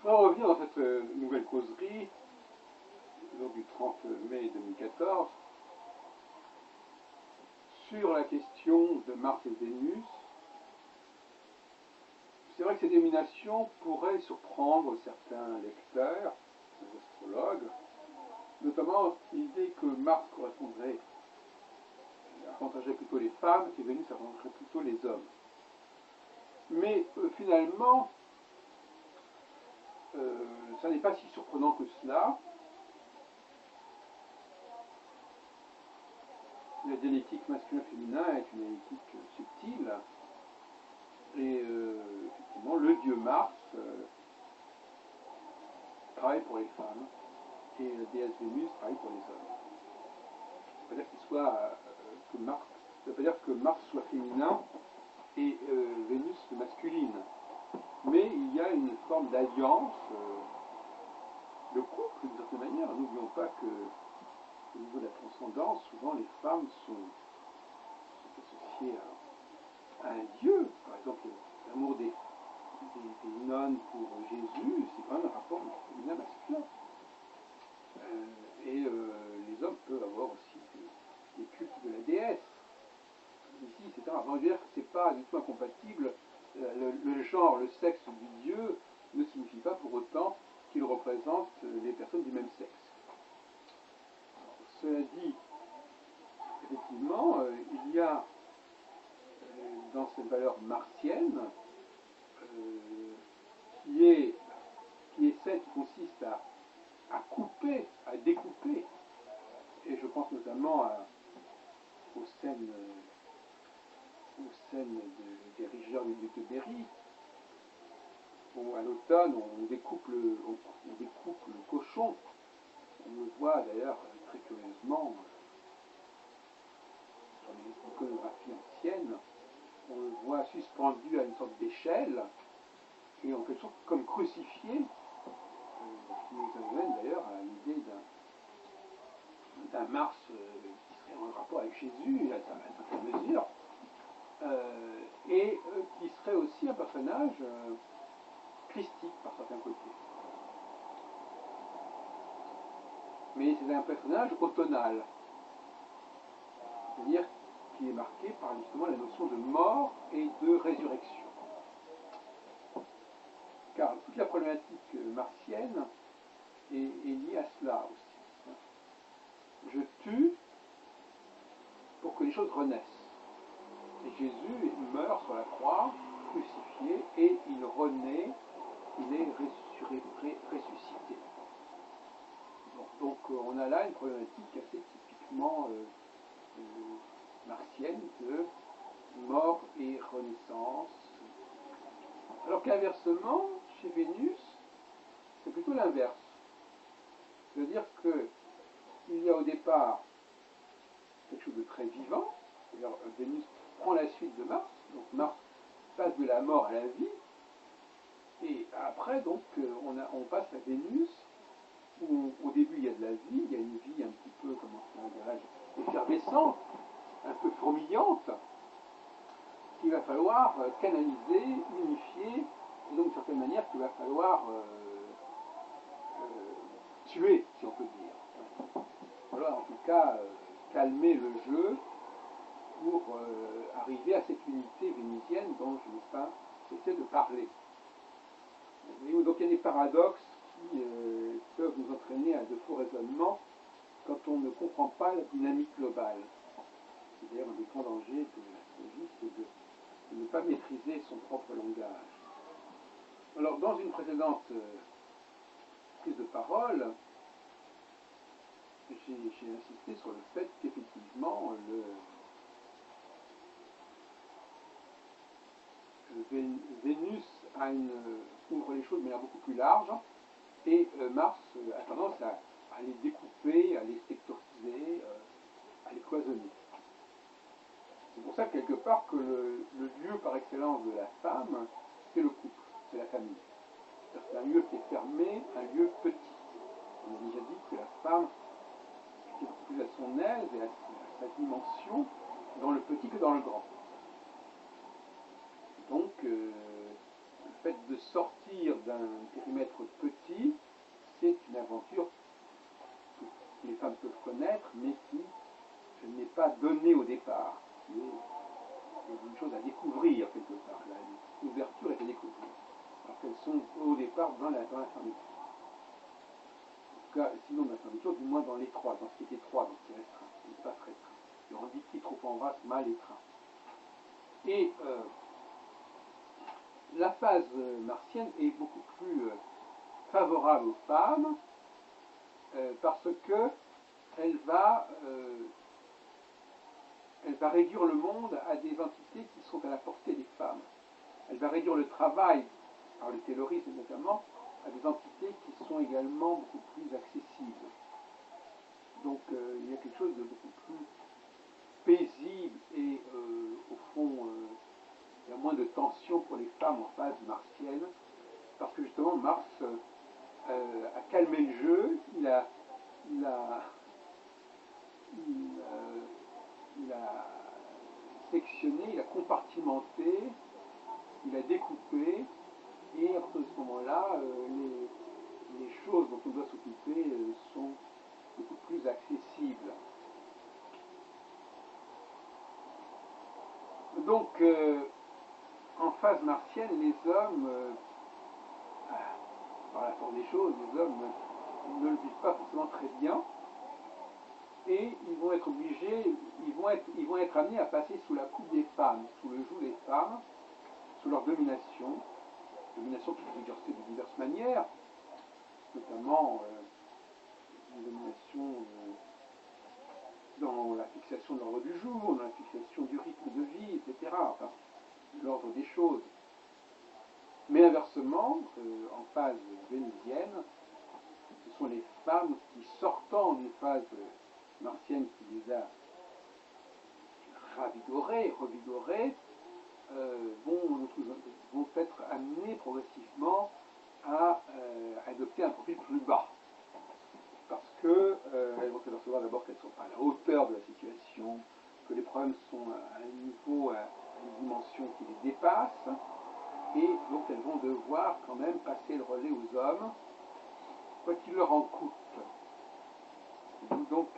On va revenir dans cette nouvelle causerie, lors du 30 mai 2014, sur la question de Mars et Vénus. C'est vrai que ces dénominations pourraient surprendre certains lecteurs, les astrologues, notamment l'idée que Mars avantagerait plutôt les femmes et Vénus avantagerait plutôt les hommes. Mais finalement, ça n'est pas si surprenant que cela. La dialectique masculin-féminin est une dialectique subtile. Et effectivement, le dieu Mars travaille pour les femmes et la déesse Vénus travaille pour les hommes. Ça ne veut pas dire ça veut pas dire que Mars soit féminin et Vénus masculine. Mais il y a une forme d'alliance, de couple d'une certaine manière. N'oublions pas que au niveau de la transcendance, souvent les femmes sont associées à un dieu. Par exemple, l'amour des nonnes pour Jésus, c'est quand même un rapport féminin-masculin. Les hommes peuvent avoir aussi des cultes de la déesse, ici, etc. On va dire que ce n'est pas du tout incompatible. Le genre, le sexe du dieu ne signifie pas pour autant qu'il représente les personnes du même sexe. Alors, cela dit, effectivement, il y a dans cette valeur martienne qui est celle qui consiste à couper, à découper, et je pense notamment aux scènes des rigeurs du duc de Berry, où à l'automne on découpe le cochon. On le voit d'ailleurs très curieusement sur les iconographies anciennes. On le voit suspendu à une sorte d'échelle et en quelque sorte comme crucifié, qui nous amène d'ailleurs à l'idée d'un Mars qui serait en rapport avec Jésus à certaine mesure, et qui serait aussi un personnage christique par certains côtés. Mais c'est un personnage automnal, c'est-à-dire qui est marqué par justement la notion de mort et de résurrection. Car toute la problématique martienne est liée à cela aussi. Je tue pour que les choses renaissent. Et Jésus meurt sur la croix, crucifié, et il renaît, il est ressuscité. Donc on a là une problématique assez typiquement martienne de mort et renaissance. Alors qu'inversement, chez Vénus, c'est plutôt l'inverse. C'est-à-dire qu'il y a au départ quelque chose de très vivant. C'est-à-dire Vénus prend la suite de Mars, donc Mars passe de la mort à la vie, et après donc on passe à Vénus, où au début il y a de la vie, il y a une vie un petit peu, comment dirais-je, effervescente, un peu fourmillante, qu'il va falloir canaliser, unifier, et donc d'une certaine manière qu'il va falloir tuer, si on peut dire. Voilà, en tout cas, calmer le jeu pour arriver à cette unité vénusienne dont je n'ai pas cessé de parler. Donc il y a des paradoxes qui peuvent nous entraîner à de faux raisonnements quand on ne comprend pas la dynamique globale. C'est d'ailleurs un des grands dangers de l'astrologie, c'est de ne pas maîtriser son propre langage. Alors dans une précédente prise de parole, j'ai insisté sur le fait qu'effectivement Vénus ouvre les choses de manière beaucoup plus large, et Mars a tendance à les découper, à les sectoriser, à les cloisonner. C'est pour ça quelque part que le lieu par excellence de la femme, c'est le couple, c'est la famille. C'est un lieu qui est fermé, un lieu petit. On a déjà dit que la femme était beaucoup plus à son aise et à sa dimension dans le petit que dans le grand. Donc, le fait de sortir partir d'un périmètre petit, c'est une aventure que les femmes peuvent connaître, mais qui n'est pas donnée au départ. C'est une chose à découvrir quelque part. L'ouverture est à découvrir. Alors qu'elles sont au départ dans la fermeture. En tout cas, sinon dans la fermeture, du moins dans l'étroit, dans ce qui est étroit, dans ce qui est restreint, l'espace restreint. Le handicap qui trop embrasse mal étreint. Et la phase martienne est beaucoup plus favorable aux femmes parce que elle va réduire le monde à des entités qui sont à la portée des femmes. Elle va réduire le travail, par le taylorisme notamment, à des entités qui sont également beaucoup plus accessibles. Donc il y a quelque chose de beaucoup plus paisible et au fond il y a moins de tension pour les femmes en phase martienne parce que justement Mars a calmé le jeu, il a sectionné, il a compartimenté, il a découpé, et à partir de ce moment-là, les choses dont on doit s'occuper sont beaucoup plus accessibles. Donc, en phase martienne, les hommes, par la force des choses, les hommes ne le vivent pas forcément très bien, et ils vont être obligés, ils vont être amenés à passer sous la coupe des femmes, sous le joug des femmes, sous leur domination qui peut s'exercer de diverses manières, notamment une domination dans la fixation de l'ordre du jour, dans la fixation du rythme de vie, etc. Enfin, l'ordre des choses. Mais inversement, en phase vénusienne, ce sont les femmes qui, sortant d'une phase martienne qui les a revigorées, vont être amenées progressivement à adopter un profil plus bas. Parce qu'elles vont s'apercevoir d'abord qu'elles ne sont pas à la hauteur de la situation, que les problèmes sont à un niveau, à une dimension qui les dépasse, et donc elles vont devoir quand même passer le relais aux hommes, quoi qu'il leur en coûte. Donc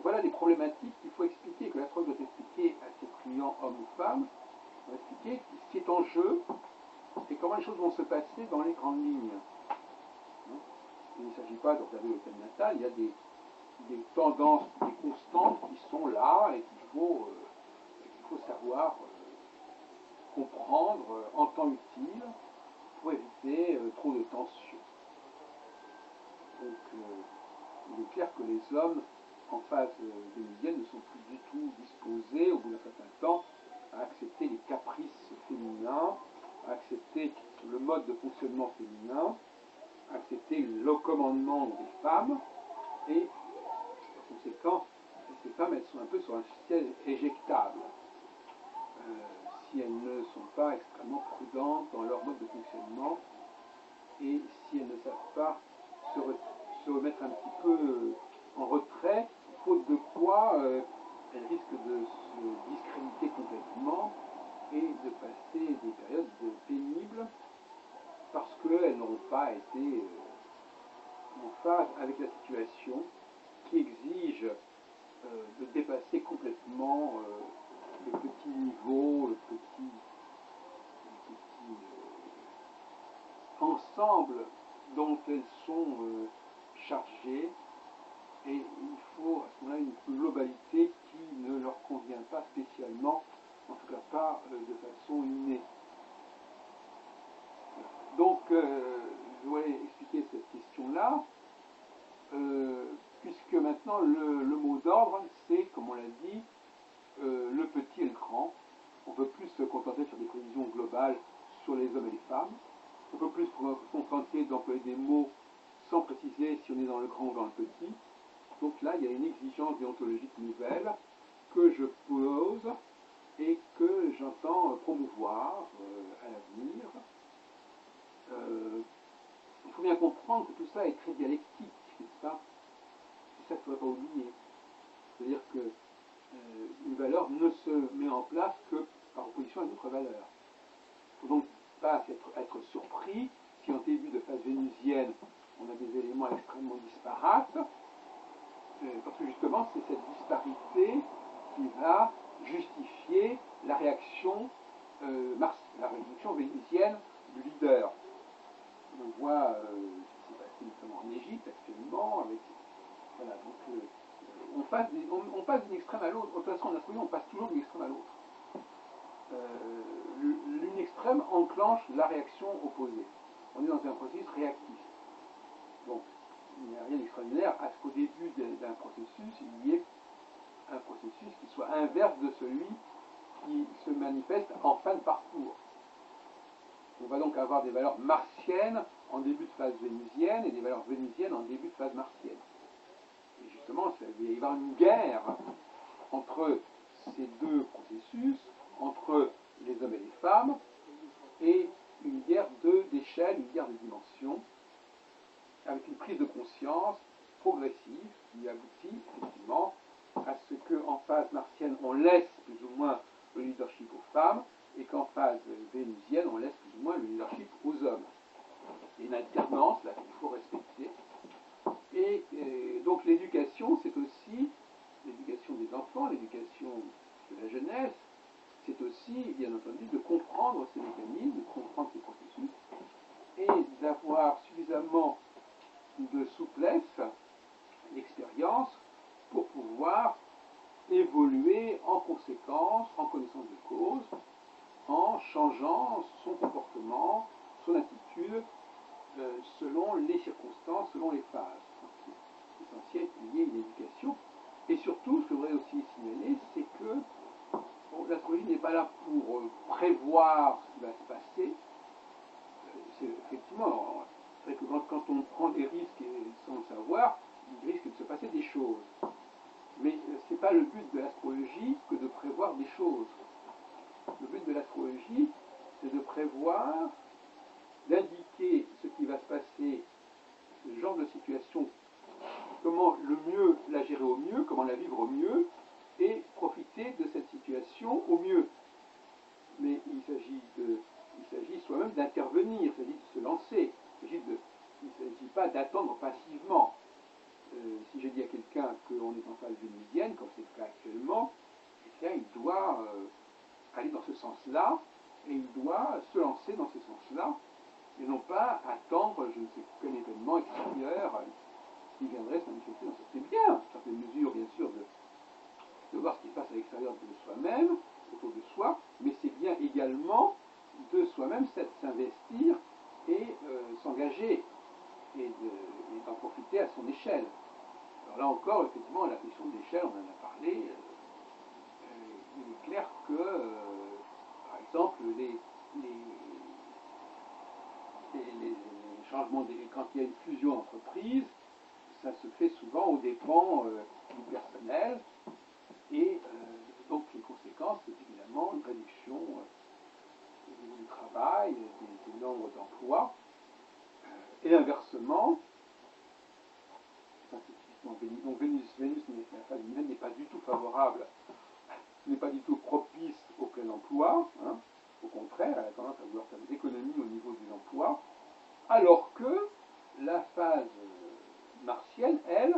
voilà les problématiques qu'il faut expliquer, que l'astrologue doit expliquer à ses clients, hommes ou femmes, on va expliquer ce qui est en jeu et comment les choses vont se passer dans les grandes lignes. Il ne s'agit pas de regarder le thème natal, il y a des tendances, des constantes qui sont là et qu'il faut savoir comprendre en temps utile pour éviter trop de tensions. Donc il est clair que les hommes en phase vénusienne ne sont plus du tout disposés, au bout d'un certain temps, à accepter les caprices féminins, à accepter le mode de fonctionnement féminin, à accepter le commandement des femmes, et par conséquent, ces femmes, elles sont un peu sur un ciel éjectable. Si elles ne sont pas extrêmement prudentes dans leur mode de fonctionnement, et si elles ne savent pas se remettre un petit peu en retrait, faute de quoi elles risquent de se discréditer complètement et de passer des périodes pénibles parce qu'elles n'auront pas été en phase avec la situation qui exige de dépasser complètement le petit niveau, le petit ensemble dont elles sont chargées, et il faut à ce moment-là une globalité qui ne leur convient pas spécialement, en tout cas pas de façon innée. Donc je voulais expliquer cette question-là, puisque maintenant le mot d'ordre, c'est, comme on l'a dit, le petit et le grand. On ne peut plus se contenter de faire des prévisions globales sur les hommes et les femmes. On ne peut plus se contenter d'employer des mots sans préciser si on est dans le grand ou dans le petit. Donc là, il y a une exigence déontologique nouvelle que je pose et que j'entends promouvoir à l'avenir. Il faut bien comprendre que tout ça est très dialectique, n'est-ce pas? C'est ça qu'il ne faudrait pas oublier. C'est-à-dire qu'une valeur ne se met en place que par opposition à une autre valeur. Il ne faut donc pas être surpris vénusienne, on a des éléments extrêmement disparates, parce que justement, c'est cette disparité qui va justifier la réaction vénusienne du leader. On voit ce qui s'est passé notamment en Égypte actuellement, avec voilà, donc on passe d'une extrême à l'autre. De toute façon, en astronomie, on passe toujours d'une extrême à l'autre. L'une extrême enclenche la réaction opposée. On est dans un processus réactif. Donc, il n'y a rien d'extraordinaire à ce qu'au début d'un processus, il y ait un processus qui soit inverse de celui qui se manifeste en fin de parcours. On va donc avoir des valeurs martiennes en début de phase vénusienne et des valeurs vénusiennes en début de phase martienne. Et justement, il va y avoir une guerre entre ces deux processus, entre les hommes et les femmes, et une guerre d'échelle, une guerre de dimension, avec une prise de conscience progressive qui aboutit effectivement à ce qu'en phase martienne, on laisse plus ou moins le leadership aux femmes, et qu'en phase vénusienne, on laisse plus ou moins le leadership aux hommes. Il y a une alternance là qu'il faut respecter. Et donc l'éducation, c'est aussi l'éducation des enfants, l'éducation de la jeunesse, c'est aussi, bien entendu, de comprendre ces mécanismes, de comprendre ces processus, et d'avoir suffisamment de souplesse, d'expérience, pour pouvoir évoluer en conséquence, en connaissance de cause, en changeant son comportement, son attitude, selon les circonstances, selon les phases. C'est essentiel qu'il y ait une éducation. Et surtout, ce que je voudrais aussi signaler, c'est que l'astrologie n'est pas là pour prévoir ce qui va se passer. C'est effectivement, c'est vrai que quand on prend des risques sans le savoir, il risque de se passer des choses. Mais ce n'est pas le but de l'astrologie que de prévoir des choses. Le but de l'astrologie, c'est de prévoir, d'indiquer ce qui va se passer, ce genre de situation, comment le mieux la gérer au mieux, comment la vivre au mieux, et profiter de cette situation au mieux. Mais il s'agit soi-même d'intervenir, il s'agit de se lancer, il ne s'agit pas d'attendre passivement. Si je dis à quelqu'un qu'on est en phase vénusienne, comme c'est le cas actuellement, eh bien, il doit aller dans ce sens-là, et il doit se lancer dans ce sens-là, et non pas attendre je ne sais quel événement extérieur qui viendrait se manifester dans ça. C'est bien, dans certaines mesures, bien sûr, de voir ce qui se passe à l'extérieur de soi-même, autour de soi, mais c'est bien également de soi-même s'investir et s'engager et d'en profiter à son échelle. Alors là encore, effectivement, la question de l'échelle, on en a parlé, il est clair que, par exemple, les changements, quand il y a une fusion d'entreprises, ça se fait souvent aux dépens du personnel, et donc les conséquences, c'est évidemment une réduction du travail, des nombres d'emplois, et inversement, donc Vénus la phase humaine n'est pas du tout favorable, n'est pas du tout propice au plein emploi, hein. Au contraire, elle a tendance à vouloir faire des économies au niveau des emplois, alors que la phase martienne, elle,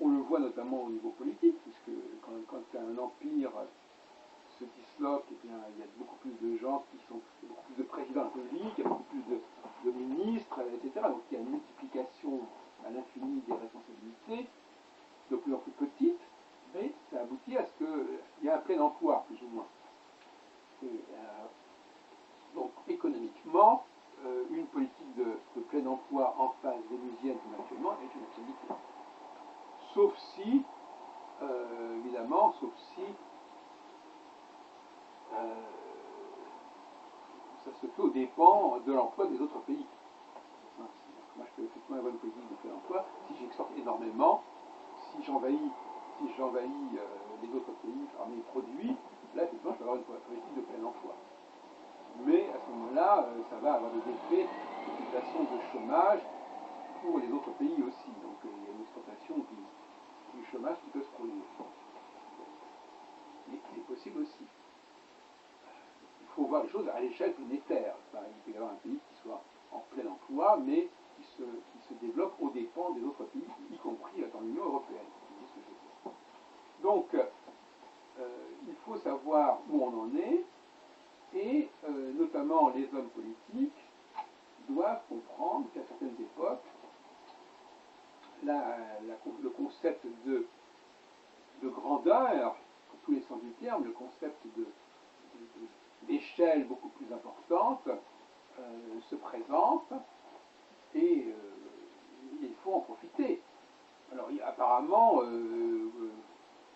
on le voit notamment au niveau politique, puisque quand un empire se disloque, eh bien, il y a beaucoup plus de gens beaucoup plus de présidents de la République, il y a beaucoup plus de ministres, etc. Donc il y a une multiplication à l'infini des responsabilités, de plus en plus petites, mais ça aboutit à ce qu'il y a un plein emploi, plus ou moins. Et, donc économiquement, une politique de plein emploi en phase vénusienne comme actuellement est une absurdité. Sauf si, évidemment, ça se fait aux dépens de l'emploi des autres pays. Moi, je peux effectivement avoir une politique de plein emploi si j'exporte énormément, si j'envahis les autres pays par mes produits, là, effectivement, je peux avoir une politique de plein emploi. Mais à ce moment-là, ça va avoir des effets de situation de chômage pour les autres pays aussi. Donc il y a une exportation du chômage qui peut se produire. Mais c'est possible aussi. Il faut voir les choses à l'échelle planétaire. Il peut y avoir un pays qui soit en plein emploi. soi, mais qui se développe aux dépens des autres pays, y compris dans l'Union européenne. Vous voyez ce que je veux dire. Donc, il faut savoir où on en est, et notamment les hommes politiques doivent comprendre qu'à certaines époques, le concept de grandeur, dans tous les sens du terme, le concept d'échelle beaucoup plus importante se présente, et il faut en profiter. Alors apparemment,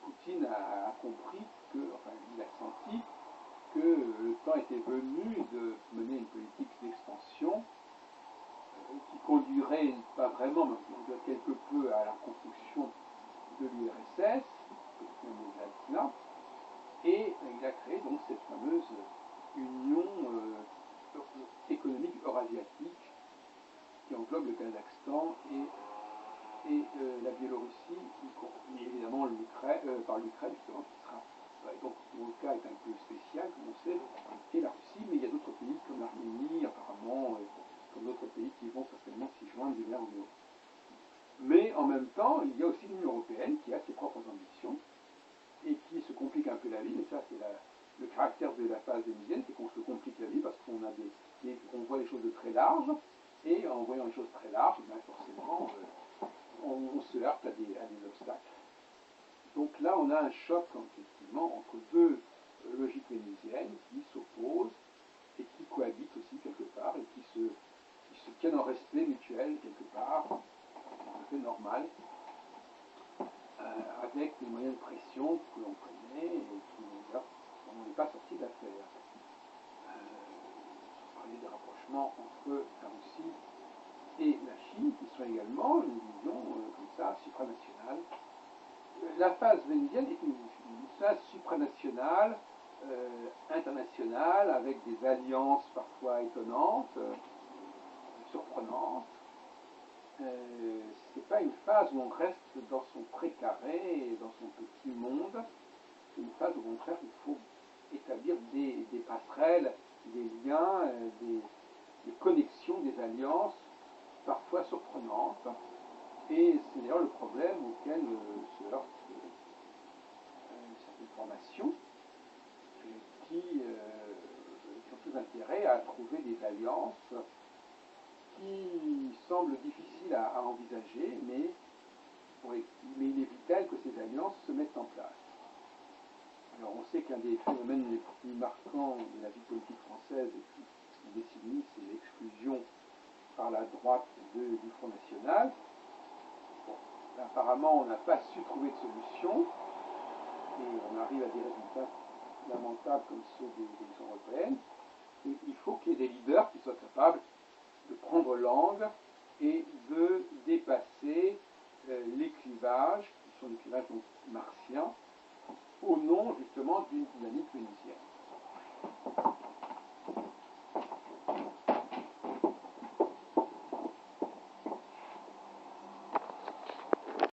Poutine a compris que, enfin il a senti que le temps était venu de mener une politique d'expansion qui conduirait pas vraiment, mais quelque peu à la construction de l'URSS, et il a créé donc cette fameuse union économique eurasiatique qui englobe le Kazakhstan et la Biélorussie, mais évidemment par l'Ukraine justement qui sera donc mon cas est un peu spécial comme on sait, et la Russie, mais il y a d'autres pays comme l'Arménie apparemment, comme d'autres pays qui vont certainement s'y joindre d'une manière ou d'une autre. Mais en même temps, il y a aussi l'Union européenne qui a ses propres ambitions et qui se complique un peu la vie, mais ça c'est le caractère de la phase vénusienne, c'est qu'on se complique la vie parce qu'on voit les choses de très large, et en voyant les choses très larges, ben forcément on se heurte à des obstacles. Donc là on a un choc effectivement entre deux logiques vénusiennes qui s'opposent et qui cohabitent aussi quelque part et qui se tiennent en respect mutuel quelque part, tout à fait normal, avec des moyens de pression que l'on connaît et qui on n'est pas sorti d'affaire. On parlait des rapprochements entre la Russie et la Chine, qui sont également une vision comme ça, supranationale. La phase vénusienne est une phase supranationale, internationale, avec des alliances parfois étonnantes, surprenantes. C'est pas une phase où on reste dans son précaré et dans son petit monde. C'est une phase où au contraire il faut établir des passerelles, des liens, des connexions, des alliances parfois surprenantes. Et c'est d'ailleurs le problème auquel se heurte certaines formations qui ont tout intérêt à trouver des alliances qui semblent difficiles à envisager, mais il est vital que ces alliances se mettent en place. Alors on sait qu'un des phénomènes les plus marquants de la vie politique française depuis une décennie, c'est l'exclusion par la droite du Front National. Bon, apparemment on n'a pas su trouver de solution, et on arrive à des résultats lamentables comme ceux des élections européennes. Et il faut qu'il y ait des leaders qui soient capables de prendre langue et de dépasser les clivages, qui sont des clivages donc martiens, au nom justement d'une dynamique vénusienne.